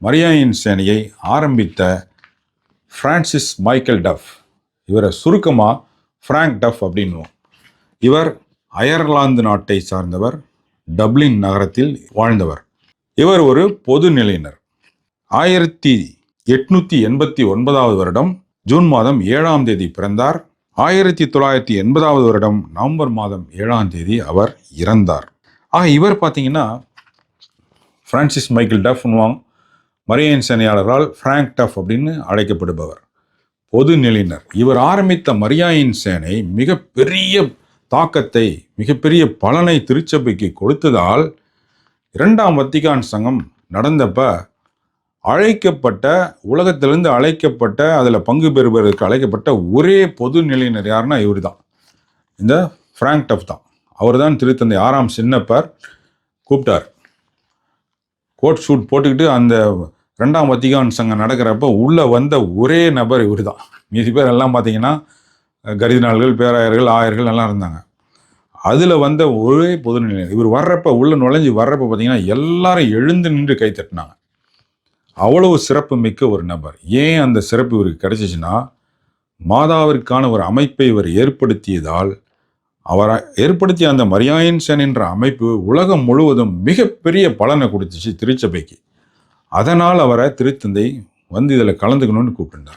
மரியாயின் சேனையை ஆரம்பித்த Francis Michael tough. இவரை சுருக்கமாக ஃப்ராங்க் டஃப் அப்படின்னுவோம். இவர் அயர்லாந்து நாட்டை சார்ந்தவர், டப்ளின் நகரத்தில் வாழ்ந்தவர். இவர் ஒரு பொது நிலையினர். 1889 வருடம் ஜூன் மாதம் 7ஆம் தேதி பிறந்தார். 1980 வருடம் நவம்பர் மாதம் 7ஆம் தேதி அவர் இறந்தார். இவர் பார்த்தீங்கன்னா பிரான்சிஸ் மைக்கேல் டஃப்னுவாங்க. மரியாயின் சேனையாளரால் ஃப்ராங்க் டஃப் அப்படின்னு அழைக்கப்படுபவர், பொது நிலையினர். இவர் ஆரம்பித்த மரியாயின் சேனை மிகப்பெரிய தாக்கத்தை, மிகப்பெரிய பலனை திருச்சபைக்கு கொடுத்ததால் 2ஆம் வத்திக்கான் சங்கம் நடந்தப்ப அழைக்கப்பட்ட, உலகத்திலிருந்து அழைக்கப்பட்ட, அதில் பங்கு பெறுவதற்கு அழைக்கப்பட்ட ஒரே பொது நிலையினர் யாருன்னா இவர் தான், இந்த ஃப்ராங்க் டஃப் தான். அவர் தான் திருத்தந்தை 6ஆம் சின்னப்பர் கூப்பிட்டார். கோட் ஷூட் போட்டுக்கிட்டு அந்த 2ஆம் வத்திக்கான் சங்கம் நடக்கிறப்ப உள்ளே வந்த ஒரே நபர் இவர் தான். மீதி பேர் எல்லாம் பார்த்தீங்கன்னா கரிதினால்கள், பேராயர்கள், ஆயர்கள் எல்லாம் இருந்தாங்க. அதில் வந்த ஒரே பொதுநிலை இவர். வர்றப்ப, உள்ள நுழைஞ்சு வர்றப்ப பார்த்தீங்கன்னா எல்லாரும் எழுந்து நின்று கை தட்டினாங்க. அவ்வளவு சிறப்பு மிக்க ஒரு நபர். ஏன் அந்த சிறப்பு இவருக்கு கிடைச்சிச்சுன்னா, மாதாவிற்கான ஒரு அமைப்பை இவர் ஏற்படுத்தியதால், அவரை ஏற்படுத்திய அந்த மரியாயின் சேனை என்ற அமைப்பு உலகம் முழுவதும் மிகப்பெரிய பலனை கொடுத்துச்சு திருச்சபைக்கு. அதனால் அவரை திருத்தந்தை வந்து இதில் கலந்துக்கணும்னு கூப்பிட்டுருந்தார்.